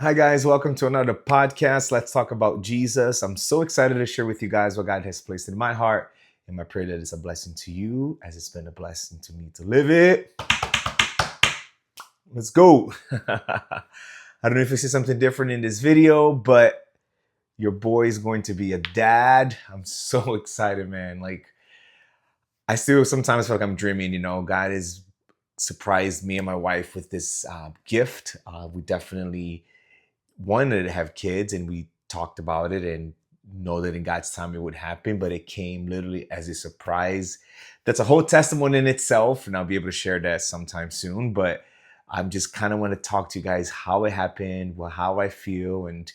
Hi, guys. Welcome to another podcast. Let's talk about Jesus. I'm so excited to share with you guys what God has placed in my heart. And my prayer that it's a blessing to you as it's been a blessing to me to live it. Let's go. I don't know if you see something different in this video, but your boy is going to be a dad. I'm so excited, man. Like, I still sometimes feel like I'm dreaming, God has surprised me and my wife with this gift. We definitely wanted to have kids and we talked about it and know that in God's time it would happen, but it came literally as a surprise. That's a whole testimony in itself, and I'll be able to share that sometime soon. But I'm just kind of want to talk to you guys how it happened, how I feel, and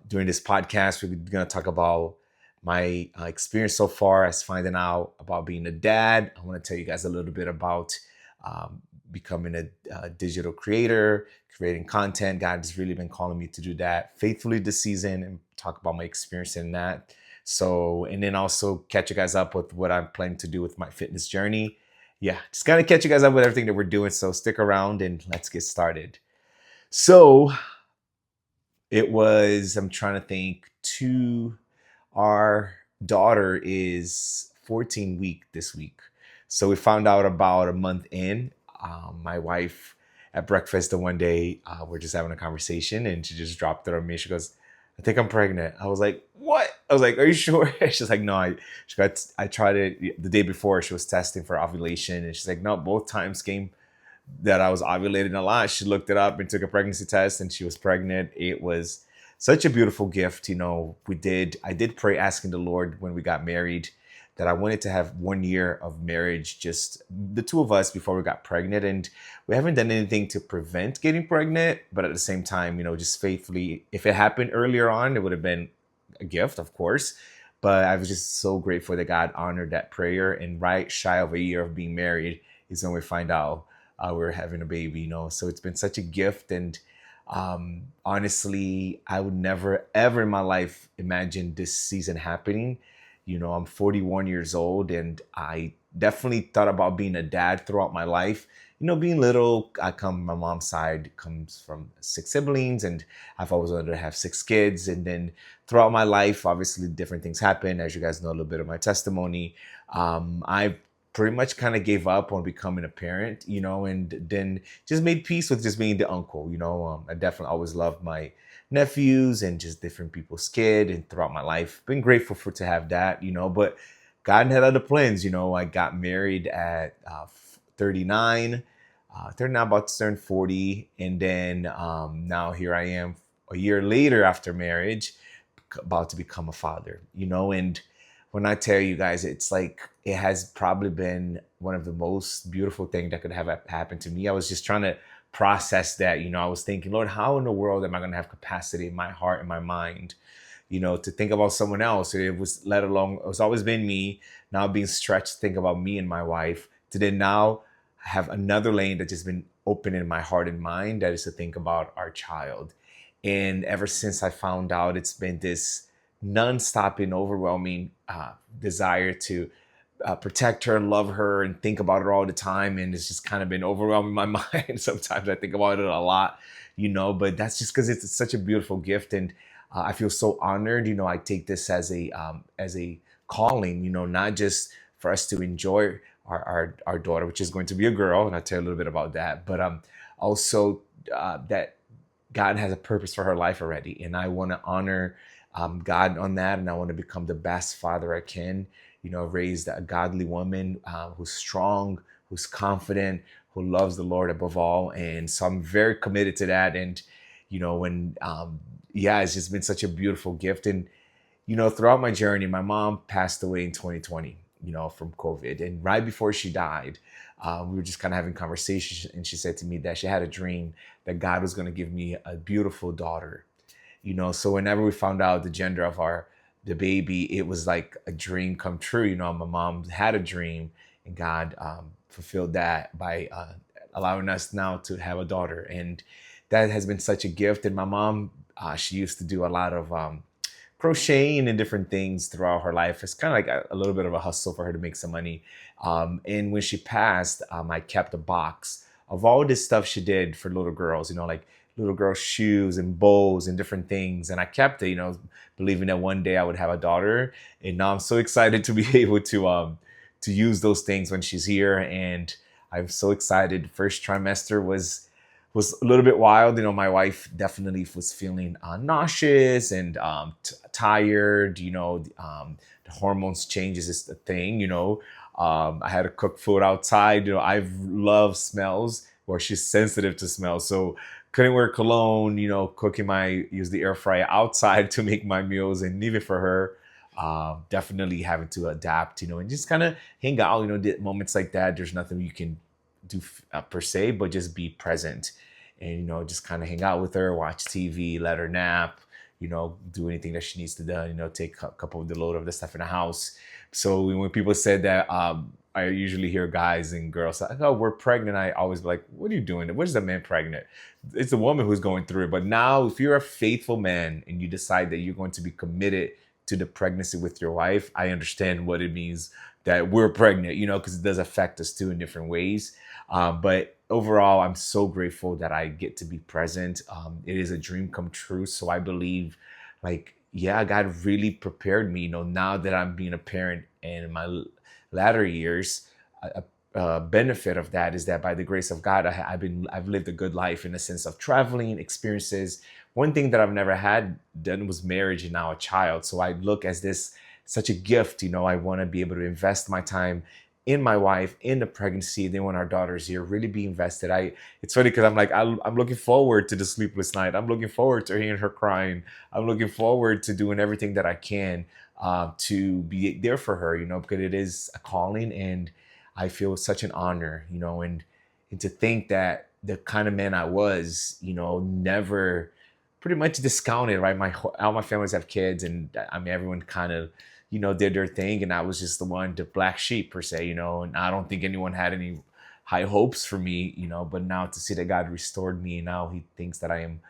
during this podcast, we're going to talk about my experience so far as finding out about being a dad. I want to tell you guys a little bit about um, becoming a digital creator, creating content. God's really been calling me to do that faithfully this season and talk about my experience in that. So, and then also catch you guys up with what I'm planning to do with my fitness journey. Yeah, just kind of catch you guys up with everything that we're doing. So stick around and let's get started. So it was, I'm trying to think, our daughter is 14 week this week. So we found out about a month in. My wife at breakfast the one day, we're just having a conversation and she just dropped it on me. She goes, I think I'm pregnant. I was like, what? I was like, are you sure? She's like, no, I tried it the day before. She was testing for ovulation and she's like, no, both times came that I was ovulating a lot. She looked it up and took a pregnancy test and she was pregnant. It was such a beautiful gift. I did pray asking the Lord when we got married that I wanted to have 1 year of marriage, just the two of us before we got pregnant. And we haven't done anything to prevent getting pregnant, but at the same time, just faithfully, if it happened earlier on, it would have been a gift, of course. But I was just so grateful that God honored that prayer. And right shy of a year of being married is when we find out we're having a baby, So it's been such a gift. And honestly, I would never, ever in my life imagine this season happening. I'm 41 years old and I definitely thought about being a dad throughout my life. Being little, my mom's side comes from 6 siblings, and I've always wanted to have 6 kids. And then throughout my life, obviously, different things happen. As you guys know, a little bit of my testimony. I've pretty much kind of gave up on becoming a parent, and then just made peace with just being the uncle. I definitely always loved my nephews and just different people's kid, and throughout my life, been grateful for to have that, but God had other plans. I got married at 39, 39, about to turn 40, and then now here I am a year later after marriage, about to become a father. And when I tell you guys, it's like it has probably been one of the most beautiful things that could have happened to me. I was just trying to process that. I was thinking, Lord, how in the world am I going to have capacity in my heart and my mind, to think about someone else? It was, let alone, it's always been me. Now being stretched to think about me and my wife, to then now have another lane that just been open in my heart and mind, that is to think about our child. And ever since I found out, it's been this non-stop and overwhelming desire to protect her, love her, and think about her all the time. And it's just kind of been overwhelming my mind. Sometimes I think about it a lot, but that's just because it's such a beautiful gift. And I feel so honored. I take this as a calling, not just for us to enjoy our daughter, which is going to be a girl. And I'll tell you a little bit about that. But also that God has a purpose for her life already. And I want to honor God on that. And I want to become the best father I can, raise a godly woman who's strong, who's confident, who loves the Lord above all. And so I'm very committed to that. And, yeah, it's just been such a beautiful gift. And, throughout my journey, my mom passed away in 2020, from COVID. And right before she died, we were just kind of having conversations. And she said to me that she had a dream that God was going to give me a beautiful daughter. So whenever we found out the gender of the baby, it was like a dream come true. My mom had a dream, and God fulfilled that by allowing us now to have a daughter. And that has been such a gift. And my mom, she used to do a lot of crocheting and different things throughout her life. It's kind of like a little bit of a hustle for her to make some money. And when she passed, I kept a box of all this stuff she did for little girls, like little girl shoes and bows and different things. And I kept it, believing that one day I would have a daughter. And now I'm so excited to be able to use those things when she's here. And I'm so excited. First trimester was a little bit wild. My wife definitely was feeling nauseous and tired. The hormones changes is the thing. I had to cook food outside. I love smells, or she's sensitive to smells, so couldn't wear cologne. Cooking use the air fryer outside to make my meals, and even for her, definitely having to adapt. And just kind of hang out. Moments like that. There's nothing you can do per se, but just be present and just kind of hang out with her, watch TV, let her nap, do anything that she needs to do, take a couple of the load of the stuff in the house. So when people said that, I usually hear guys and girls like, "Oh, we're pregnant." I always be like, "What are you doing? What is a man pregnant? It's the woman who's going through it." But now, if you're a faithful man and you decide that you're going to be committed to the pregnancy with your wife, I understand what it means that we're pregnant, because it does affect us too in different ways. But overall, I'm so grateful that I get to be present. It is a dream come true. So I believe, like, yeah, God really prepared me. Now that I'm being a parent and in my latter years, a benefit of that is that by the grace of God, I've lived a good life in the sense of traveling experiences. One thing that I've never had done was marriage and now a child. So I look as this such a gift. I want to be able to invest my time in my wife, in the pregnancy. Then when our daughter's here, really be invested. It's funny because I'm like, I'm looking forward to the sleepless night. I'm looking forward to hearing her crying. I'm looking forward to doing everything that I can to be there for her, because it is a calling, and I feel such an honor, and to think that the kind of man I was, never pretty much discounted, right? All my families have kids, and I mean, everyone kind of, did their thing, and I was just the black sheep per se, and I don't think anyone had any high hopes for me, but now to see that God restored me, and now he thinks that I am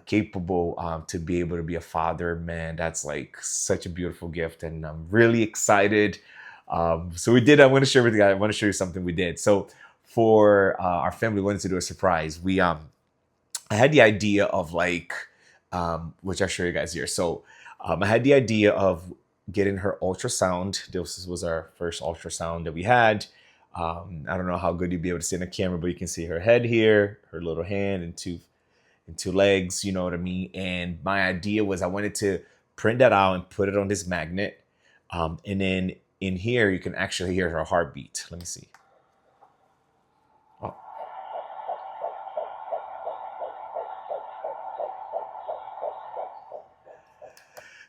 capable to be able to be a father, man, that's like such a beautiful gift, and I'm really excited. So I want to share with you guys, I want to show you something we did. So for our family, we wanted to do a surprise. I had the idea of which I'll show you guys here. So I had the idea of getting her ultrasound. This was our first ultrasound that we had. I don't know how good you'd be able to see in the camera, but you can see her head here, her little hand, and two legs, you know what I mean? And my idea was I wanted to print that out and put it on this magnet. And then in here, you can actually hear her heartbeat. Let me see. Oh.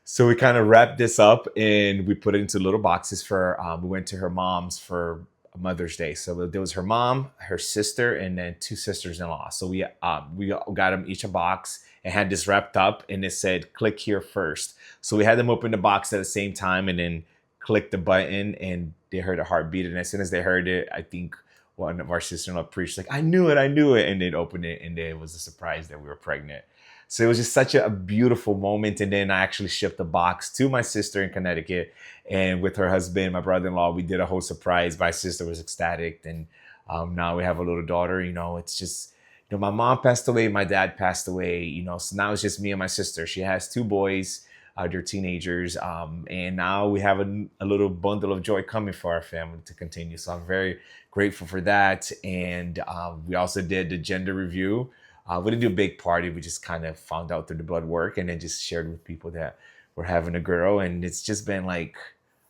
So we kind of wrapped this up and we put it into little boxes we went to her mom's for Mother's Day. So there was her mom, her sister, and then two sisters-in-law. So we got them each a box and had this wrapped up, and it said, "Click here first." So we had them open the box at the same time and then click the button, and they heard a heartbeat. And as soon as they heard it, I think one of our sister-in-law preached like, "I knew it. And they'd open it, and then it was a surprise that we were pregnant. So it was just such a beautiful moment. And then I actually shipped the box to my sister in Connecticut, and with her husband, my brother-in-law, we did a whole surprise. My sister was ecstatic, and now we have a little daughter. It's just, my mom passed away, my dad passed away. So now it's just me and my sister. She has two boys. They're teenagers, and now we have a little bundle of joy coming for our family to continue. So I'm very grateful for that. And we also did the gender review. We didn't do a big party. We just kind of found out through the blood work, and then just shared with people that we're having a girl. And it's just been like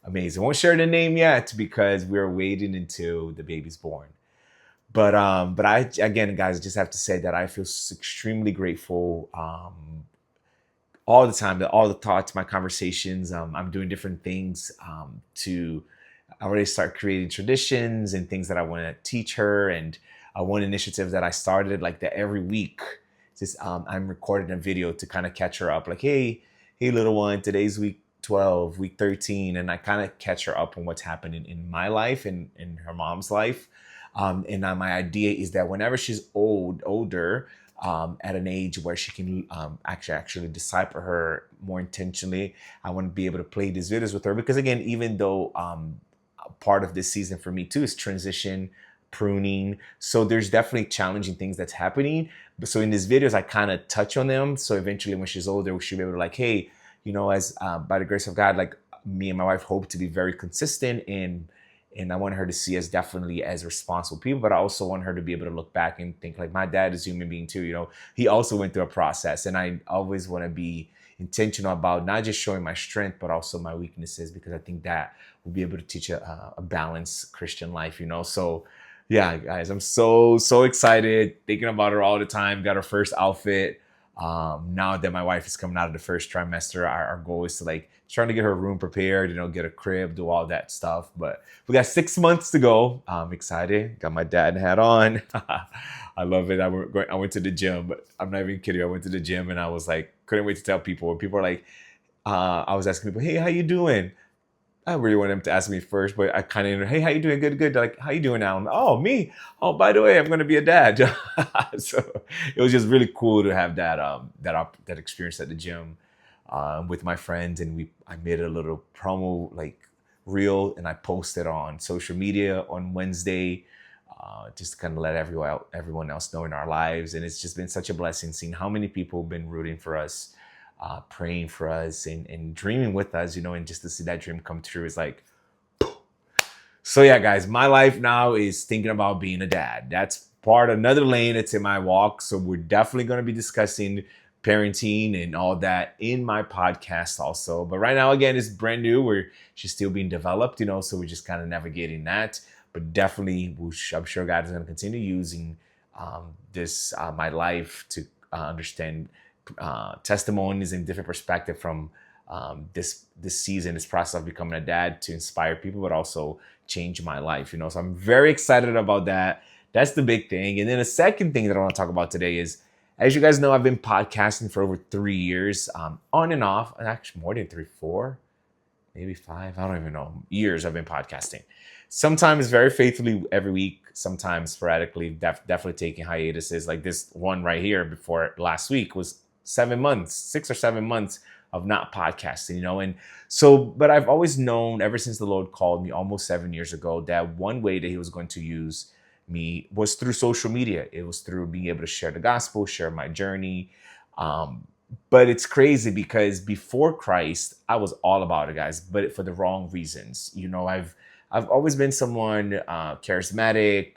amazing. Won't share the name yet because we're waiting until the baby's born. But I, again, guys, just have to say that I feel extremely grateful all the time, that all the thoughts, my conversations. I'm doing different things to already start creating traditions and things that I want to teach her. And one initiative that I started, like that every week, just I'm recording a video to kind of catch her up. Like, hey, little one, today's week 12, week 13, and I kind of catch her up on what's happening in my life and in her mom's life. And my idea is that whenever she's older, at an age where she can actually disciple her more intentionally, I want to be able to play these videos with her. Because again, even though part of this season for me too is transition pruning. So there's definitely challenging things that's happening. So in these videos, I kind of touch on them. So eventually when she's older, she'll be able to like, hey, as by the grace of God, like me and my wife hope to be very consistent and I want her to see us definitely as responsible people, but I also want her to be able to look back and think like my dad is a human being too. He also went through a process, and I always want to be intentional about not just showing my strength, but also my weaknesses, because I think that will be able to teach a balanced Christian life. So yeah, guys, I'm so excited, thinking about her all the time. Got her first outfit. Now that my wife is coming out of the first trimester, our goal is to like trying to get her room prepared, get a crib, do all that stuff. But we got 6 months to go. I'm excited. Got my dad hat on. I love it. I went to the gym, but I'm not even kidding. I went to the gym and I was like, couldn't wait to tell people. And people are like, I was asking people, hey, how you doing? I really want them to ask me first, but I kind of, hey, how you doing? Good, good. They're like, how you doing now? I'm like, oh, me. Oh, by the way, I'm going to be a dad. So it was just really cool to have that experience at the gym with my friends, and I made a little promo like reel, and I posted on social media on Wednesday, just to kind of let everyone else know in our lives. And it's just been such a blessing seeing how many people have been rooting for us, praying for us, and dreaming with us, and just to see that dream come true is like, so yeah, guys, my life now is thinking about being a dad. That's another lane that's in my walk. So we're definitely going to be discussing parenting and all that in my podcast also. But right now, again, it's brand new. She's still being developed, so we're just kind of navigating that. But definitely, I'm sure God is going to continue using my life to understand testimonies and different perspective from this season, this process of becoming a dad, to inspire people, but also change my life. So I'm very excited about that. That's the big thing. And then the second thing that I want to talk about today is, as you guys know, I've been podcasting for over 3 years, on and off, and actually more than 3, 4, maybe 5. I don't even know. Years I've been podcasting. Sometimes very faithfully every week, sometimes sporadically, definitely taking hiatuses. Like this one right here before last week was 7 months, 6 or 7 months of not podcasting, And so, but I've always known ever since the Lord called me almost 7 years ago that one way that he was going to use me was through social media. It was through being able to share the gospel, share my journey. But it's crazy because before Christ, I was all about it, guys, but for the wrong reasons. I've always been someone charismatic,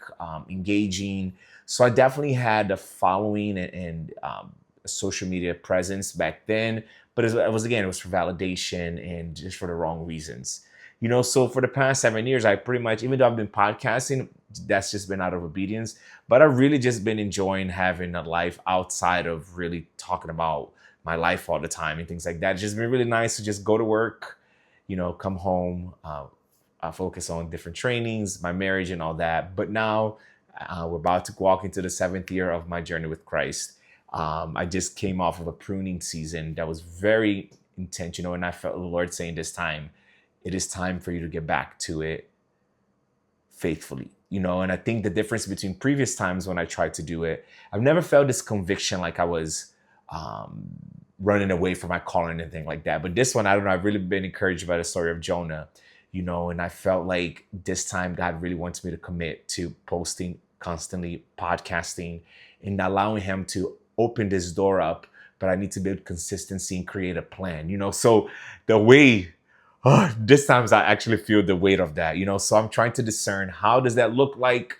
engaging. So I definitely had a following and a social media presence back then. But it was for validation and just for the wrong reasons. So for the past 7 years, I pretty much, even though I've been podcasting, that's just been out of obedience. But I've really just been enjoying having a life outside of really talking about my life all the time and things like that. It's just been really nice to just go to work, come home, focus on different trainings, my marriage and all that. But now we're about to walk into the 7th year of my journey with Christ. I just came off of a pruning season that was very intentional, and I felt the Lord saying this time, it is time for you to get back to it faithfully, and I think the difference between previous times when I tried to do it, I've never felt this conviction like I was running away from my calling and anything like that. But this one, I don't know, I've really been encouraged by the story of Jonah, and I felt like this time God really wants me to commit to posting constantly, podcasting, and allowing him to open this door up, but I need to build consistency and create a plan, so the way, this time I actually feel the weight of that, so I'm trying to discern how does that look like.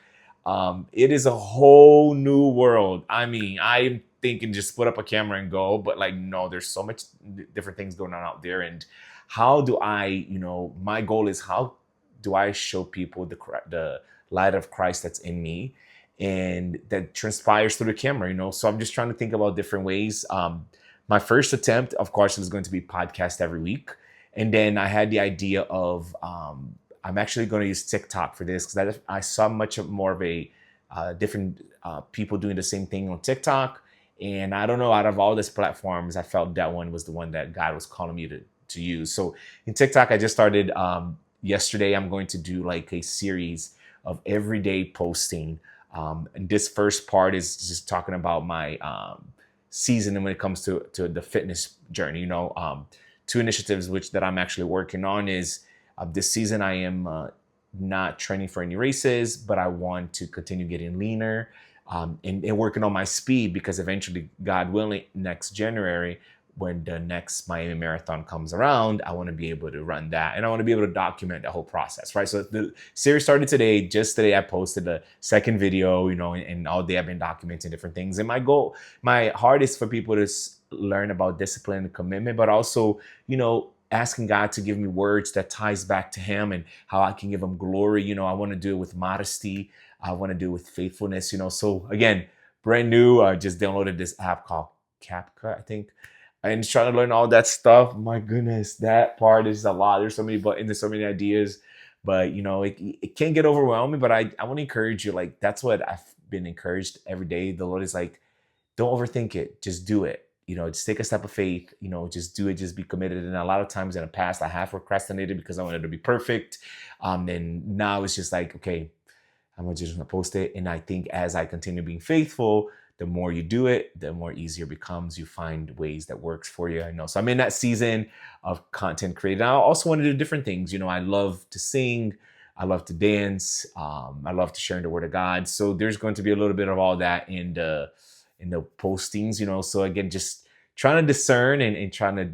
It is a whole new world. I mean, I'm thinking just put up a camera and go, but like, no, there's so much different things going on out there. And how do I, my goal is, how do I show people the light of Christ that's in me, and that transpires through the camera, So I'm just trying to think about different ways. My first attempt, of course, was going to be podcast every week. And then I had the idea of, I'm actually going to use TikTok for this, because I saw much more of a different people doing the same thing on TikTok. And I don't know, out of all these platforms, I felt that one was the one that God was calling me to use. So in TikTok, I just started yesterday. I'm going to do like a series of everyday posting. And this first part is just talking about my season, and when it comes to the fitness journey, 2 initiatives that I'm actually working on is this season I am not training for any races, but I want to continue getting leaner, and working on my speed, because eventually, God willing, next January, when the next Miami Marathon comes around, I want to be able to run that, and I want to be able to document the whole process, right? So the series started today. Just today, I posted the second video, and all day I've been documenting different things. And my heart is for people to learn about discipline and commitment, but also, asking God to give me words that ties back to Him and how I can give Him glory. I want to do it with modesty. I want to do it with faithfulness. So again, brand new. I just downloaded this app called CapCut, I think, and just trying to learn all that stuff. My goodness, that part is a lot. There's so many buttons, there's so many ideas, but it can get overwhelming. But I want to encourage you. Like, that's what I've been encouraged every day. The Lord is like, don't overthink it. Just do it. Just take a step of faith. Just do it. Just be committed. And a lot of times in the past, I have procrastinated because I wanted to be perfect. And now it's just like, okay, I'm just gonna post it. And I think as I continue being faithful, the more you do it, the more easier it becomes. You find ways that works for you. I know. So I'm in that season of content creating. I also want to do different things. I love to sing. I love to dance. I love to share the word of God. So there's going to be a little bit of all that in the postings. So again, just trying to discern and trying to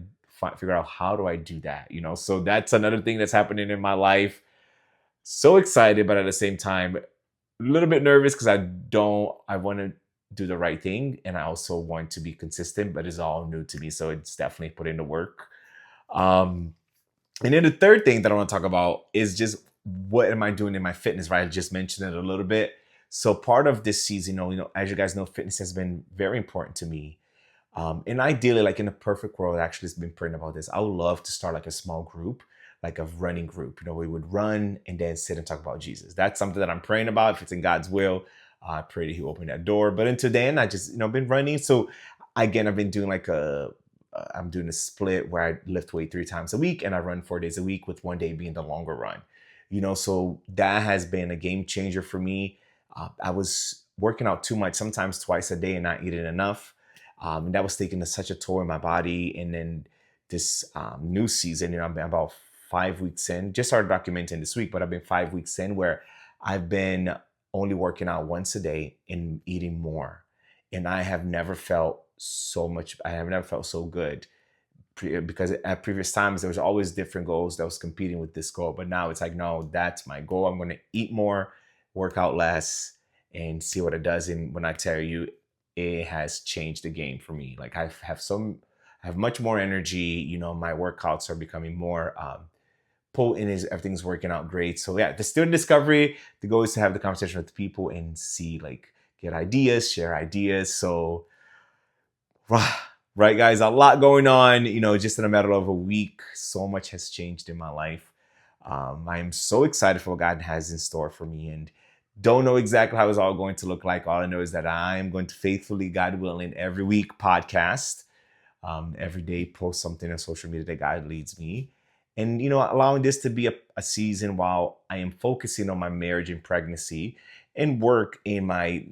figure out, how do I do that. So that's another thing that's happening in my life. So excited, but at the same time, a little bit nervous, because I want to do the right thing, and I also want to be consistent, but it's all new to me. So it's definitely put into work. Um, and then the third thing that I want to talk about is just, what am I doing in my fitness, right? I just mentioned it a little bit. So part of this season, as you guys know, fitness has been very important to me. And ideally, like in a perfect world, actually, has been praying about this. I would love to start like a small group, like a running group. We would run and then sit and talk about Jesus. That's something that I'm praying about. If it's in God's will, I pray that He will open that door. But until then, I just been running. So again, I've been doing I'm doing a split where I lift weight 3 times a week and I run 4 days a week, with one day being the longer run. So that has been a game changer for me. I was working out too much, sometimes twice a day, and not eating enough. And that was taking such a toll in my body. And then this new season, I've been about 5 weeks in, just started documenting this week, but I've been 5 weeks in where I've been only working out once a day and eating more. And I have never felt so good, because at previous times, there was always different goals that was competing with this goal. But now it's like, no, that's my goal. I'm going to eat more, work out less, and see what it does. And when I tell you, it has changed the game for me. Like, I have much more energy. My workouts are becoming more potent. Everything's working out great. So yeah, the student discovery, the goal is to have the conversation with people and see, like, get ideas, share ideas. So right, guys, a lot going on, just in a matter of a week. So much has changed in my life. I am so excited for what God has in store for me, and don't know exactly how it's all going to look like. All I know is that I am going to faithfully, God willing, every week podcast, every day post something on social media that God leads me. And, allowing this to be a season while I am focusing on my marriage and pregnancy and work in my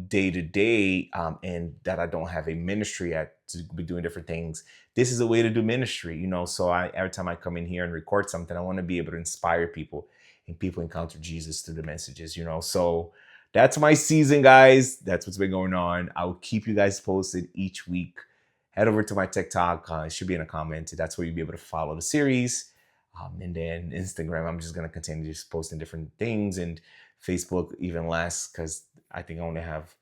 day to day, and that I don't have a ministry to be doing different things. This is a way to do ministry, So every time I come in here and record something, I want to be able to inspire people, and people encounter Jesus through the messages, So that's my season, guys. That's what's been going on. I will keep you guys posted each week. Head over to my TikTok. It should be in a comment. That's where you'll be able to follow the series. And then Instagram, I'm just going to continue just posting different things. And Facebook, even less, because I think I only have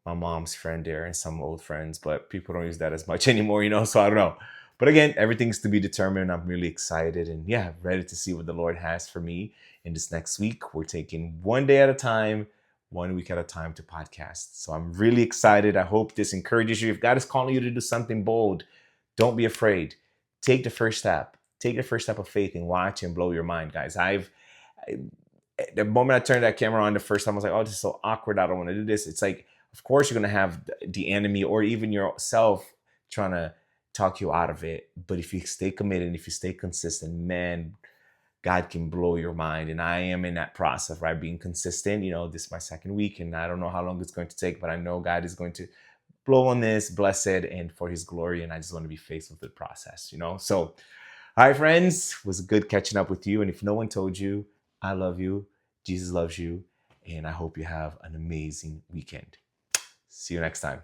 my mom's friend there and some old friends, but people don't use that as much anymore, So I don't know. But again, everything's to be determined. I'm really excited and ready to see what the Lord has for me in this next week. We're taking one day at a time, 1 week at a time to podcast. So I'm really excited. I hope this encourages you. If God is calling you to do something bold, don't be afraid. Take the first step. Take the first step of faith and watch and blow your mind, guys. The moment I turned that camera on the first time, I was like, oh, this is so awkward. I don't want to do this. It's like, of course, you're going to have the enemy or even yourself trying to talk you out of it. But if you stay committed and if you stay consistent, man, God can blow your mind. And I am in that process, right? Being consistent. This is my second week and I don't know how long it's going to take, but I know God is going to blow on this, bless it, and for His glory. And I just want to be faithful to the process, So, all right, friends, it was good catching up with you. And if no one told you, I love you, Jesus loves you, and I hope you have an amazing weekend. See you next time.